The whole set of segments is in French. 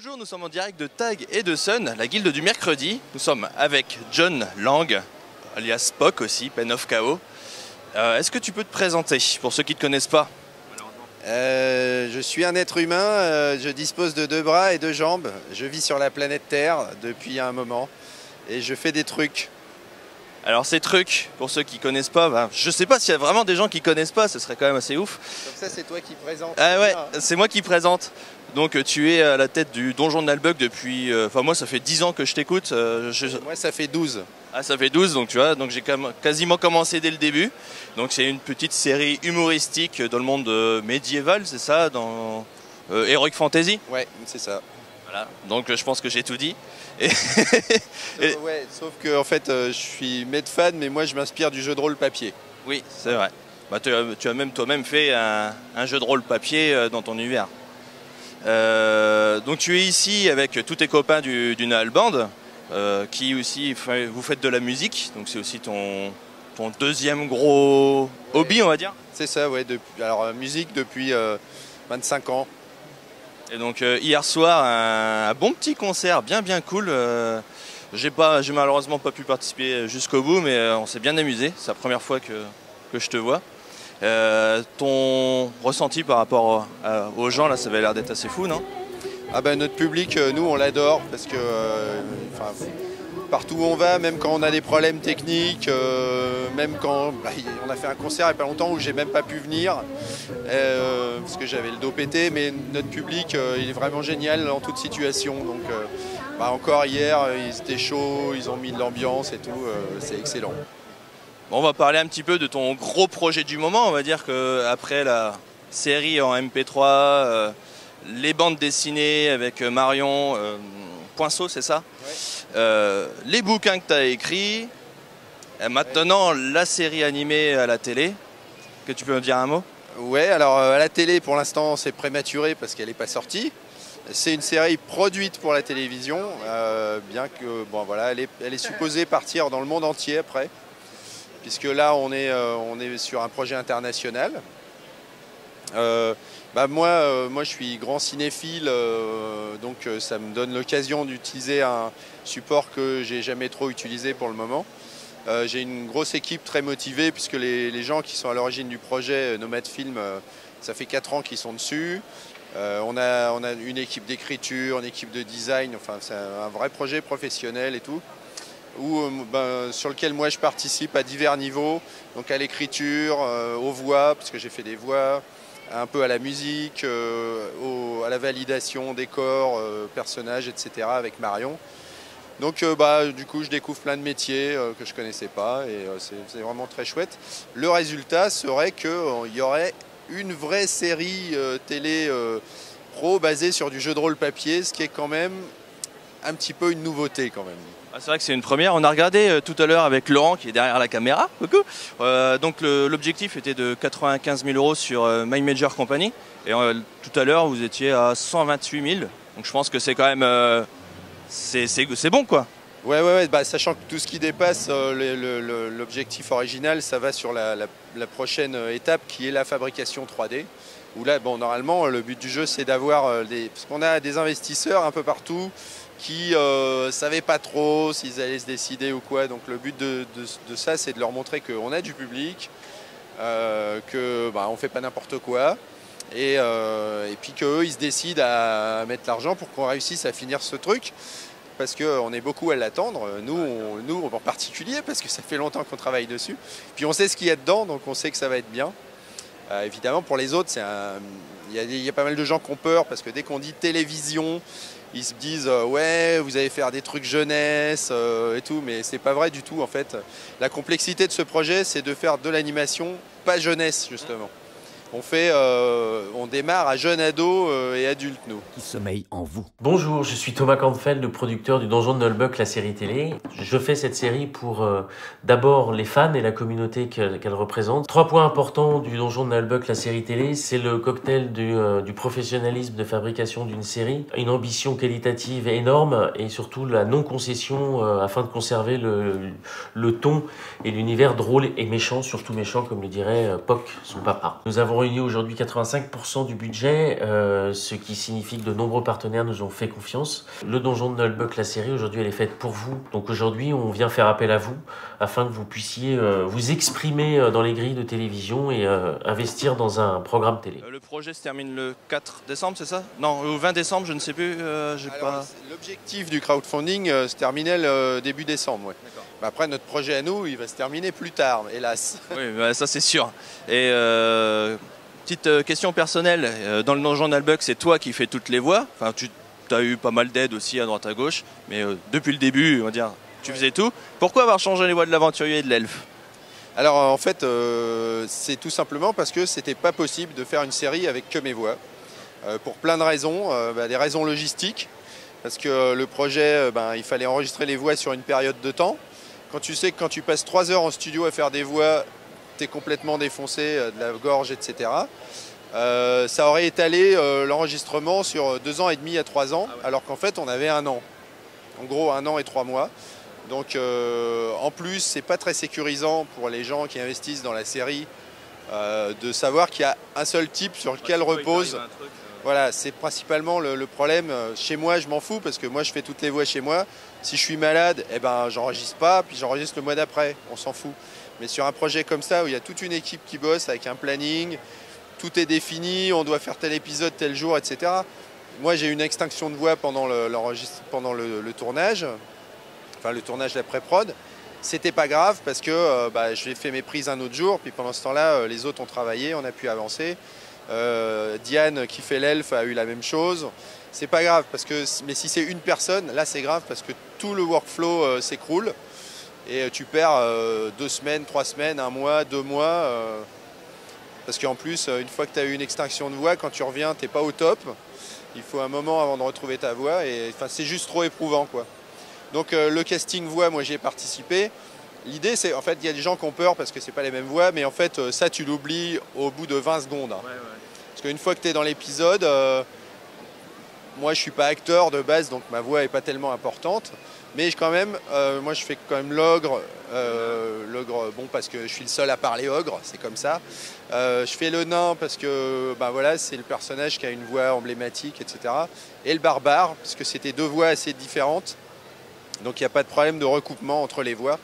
Bonjour, nous sommes en direct de Tag et de Sun, la guilde du mercredi. Nous sommes avec John Lang, alias Spock aussi, Pen of Chaos. Est-ce que tu peux te présenter pour ceux qui ne te connaissent pas? Je suis un être humain, je dispose de 2 bras et 2 jambes. Je vis sur la planète Terre depuis un moment et je fais des trucs. Alors ces trucs, pour ceux qui ne connaissent pas, je sais pas s'il y a vraiment des gens qui ne connaissent pas, ce serait quand même assez ouf. Comme ça, c'est toi qui présentes. Ah ouais, c'est moi qui présente. Donc tu es à la tête du donjon de Nalbuck depuis... moi ça fait 10 ans que je t'écoute. Moi ça fait 12. Ah ça fait 12, donc tu vois, donc j'ai quasiment commencé dès le début. Donc c'est une petite série humoristique dans le monde médiéval, c'est ça, dans Heroic Fantasy. Ouais, c'est ça. Voilà, donc je pense que j'ai tout dit. Et ouais, sauf que en fait je suis fan, mais moi je m'inspire du jeu de rôle papier. Oui, c'est vrai. Tu as même toi-même fait un jeu de rôle papier dans ton univers. Donc tu es ici avec tous tes copains du Nahal Band, qui aussi, vous faites de la musique, donc c'est aussi ton deuxième gros hobby, on va dire. C'est ça, ouais. Alors musique depuis 25 ans. Et donc hier soir, un bon petit concert bien cool. J'ai malheureusement pas pu participer jusqu'au bout, mais on s'est bien amusé. C'est la première fois que je te vois. Ton ressenti par rapport aux gens, là, ça avait l'air d'être assez fou, non? Ah ben notre public, nous on l'adore parce que partout où on va, même quand on a des problèmes techniques, même quand on a fait un concert il n'y a pas longtemps où j'ai même pas pu venir parce que j'avais le dos pété, mais notre public il est vraiment génial en toute situation. Donc encore hier ils étaient chauds, ils ont mis de l'ambiance et tout, c'est excellent. Bon, on va parler un petit peu de ton gros projet du moment. On va dire qu'après la série en MP3, les bandes dessinées avec Marion, Poinceau, c'est ça? Ouais. Les bouquins que tu as écrits, et maintenant la série animée à la télé. Que tu peux me dire un mot? Ouais, alors à la télé pour l'instant c'est prématuré parce qu'elle n'est pas sortie. C'est une série produite pour la télévision, bien que elle est supposée partir dans le monde entier après. Puisque là on est sur un projet international. Moi je suis grand cinéphile, donc ça me donne l'occasion d'utiliser un support que j'ai jamais trop utilisé pour le moment. J'ai une grosse équipe très motivée puisque les gens qui sont à l'origine du projet Nomad Film, ça fait 4 ans qu'ils sont dessus. On a une équipe d'écriture, une équipe de design, enfin c'est un vrai projet professionnel et tout. Sur lequel moi je participe à divers niveaux, donc à l'écriture, aux voix, parce que j'ai fait des voix, un peu à la musique, à la validation des corps, personnages, etc. avec Marion. Donc du coup je découvre plein de métiers que je ne connaissais pas et c'est vraiment très chouette. Le résultat serait qu'il y aurait une vraie série télé pro basée sur du jeu de rôle papier, ce qui est quand même un petit peu une nouveauté quand même. C'est vrai que c'est une première. On a regardé tout à l'heure avec Laurent qui est derrière la caméra. Coucou. Donc l'objectif était de 95 000 € sur My Major Company. Et tout à l'heure vous étiez à 128 000. Donc je pense que c'est quand même c'est bon quoi. Ouais, sachant que tout ce qui dépasse l'objectif original, ça va sur la prochaine étape qui est la fabrication 3D. Où là, normalement, le but du jeu, c'est d'avoir parce qu'on a des investisseurs un peu partout qui ne savaient pas trop s'ils allaient se décider ou quoi. Donc le but de ça, c'est de leur montrer qu'on a du public, qu'on ne fait pas n'importe quoi, et puis qu'eux, ils se décident à mettre l'argent pour qu'on réussisse à finir ce truc. Parce qu'on est beaucoup à l'attendre, nous en particulier, parce que ça fait longtemps qu'on travaille dessus. Puis on sait ce qu'il y a dedans, donc on sait que ça va être bien. Évidemment, pour les autres, il y a pas mal de gens qui ont peur, parce que dès qu'on dit télévision, ils se disent ouais, vous allez faire des trucs jeunesse et tout, mais c'est pas vrai du tout en fait. La complexité de ce projet, c'est de faire de l'animation pas jeunesse justement. On démarre à jeunes ados et adultes, nous. Qui sommeille en vous. Bonjour, je suis Thomas Kornfeld, le producteur du Donjon de Nalbuck, la série télé. Je fais cette série pour d'abord les fans et la communauté qu'elle représente. 3 points importants du Donjon de Nalbuck, la série télé, c'est le cocktail du professionnalisme de fabrication d'une série, une ambition qualitative énorme et surtout la non-concession afin de conserver le ton et l'univers drôle et méchant, surtout méchant comme le dirait Poc, son papa. Nous avons avons réuni aujourd'hui 85% du budget, ce qui signifie que de nombreux partenaires nous ont fait confiance. Le Donjon de Nullbuck, la série, aujourd'hui, elle est faite pour vous. Donc aujourd'hui, on vient faire appel à vous afin que vous puissiez vous exprimer dans les grilles de télévision et investir dans un programme télé. Le projet se termine le 4 décembre, c'est ça? Non, le 20 décembre, je ne sais plus. L'objectif du crowdfunding se terminait le début décembre. Ouais. Après, notre projet à nous, il va se terminer plus tard, hélas. Oui, bah, ça c'est sûr. Et petite question personnelle, dans le Donjon de Nullbuck, c'est toi qui fais toutes les voix. Enfin, tu as eu pas mal d'aide aussi à droite à gauche, mais depuis le début, on va dire, tu faisais tout. Pourquoi avoir changé les voix de l'aventurier et de l'elfe? Alors en fait, c'est tout simplement parce que c'était pas possible de faire une série avec que mes voix. Pour plein de raisons, des raisons logistiques, parce que le projet, il fallait enregistrer les voix sur une période de temps. Quand tu sais que quand tu passes 3 heures en studio à faire des voix, tu es complètement défoncé de la gorge, etc. Ça aurait étalé l'enregistrement sur 2 ans et demi à 3 ans, alors qu'en fait on avait 1 an. En gros 1 an et 3 mois. Donc en plus, c'est pas très sécurisant pour les gens qui investissent dans la série de savoir qu'il y a un seul type sur lequel repose. Voilà, c'est principalement le problème. Chez moi, je m'en fous parce que moi, je fais toutes les voix chez moi. Si je suis malade, j'enregistre pas, puis j'enregistre le mois d'après. On s'en fout. Mais sur un projet comme ça, où il y a toute une équipe qui bosse avec un planning, tout est défini, on doit faire tel épisode, tel jour, etc. Moi, j'ai eu une extinction de voix pendant le tournage. Enfin, le tournage de la pré-prod. C'était pas grave parce que j'ai fait mes prises un autre jour, puis pendant ce temps-là, les autres ont travaillé, on a pu avancer. Diane qui fait l'elfe a eu la même chose. C'est pas grave, mais si c'est une personne, là c'est grave parce que tout le workflow s'écroule et tu perds 2 semaines, 3 semaines, 1 mois, 2 mois. Parce qu'en plus, une fois que tu as eu une extinction de voix, quand tu reviens, t'es pas au top. Il faut un moment avant de retrouver ta voix et c'est juste trop éprouvant, quoi. Donc le casting voix, moi j'y ai participé. L'idée c'est, en fait, il y a des gens qui ont peur parce que c'est pas les mêmes voix, mais en fait ça tu l'oublies au bout de 20 secondes. Hein. Parce qu'une fois que tu es dans l'épisode, moi je suis pas acteur de base, donc ma voix est pas tellement importante. Mais quand même, moi je fais quand même l'ogre, parce que je suis le seul à parler ogre, c'est comme ça. Je fais le nain parce que c'est le personnage qui a une voix emblématique, etc. Et le barbare, parce que c'était 2 voix assez différentes. Donc il n'y a pas de problème de recoupement entre les voix.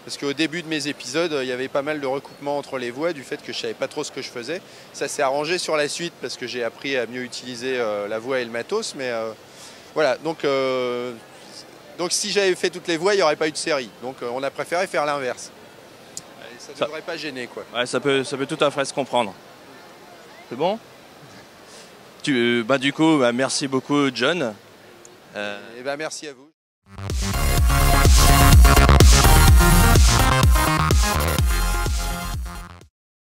Parce qu'au début de mes épisodes, il y avait pas mal de recoupements entre les voix du fait que je ne savais pas trop ce que je faisais. Ça s'est arrangé sur la suite parce que j'ai appris à mieux utiliser la voix et le matos. Mais voilà, donc si j'avais fait toutes les voix, il n'y aurait pas eu de série. Donc on a préféré faire l'inverse. Ça ne devrait pas gêner, quoi. Ouais, ça peut tout à fait se comprendre. C'est bon? Du coup, merci beaucoup John. Merci à vous.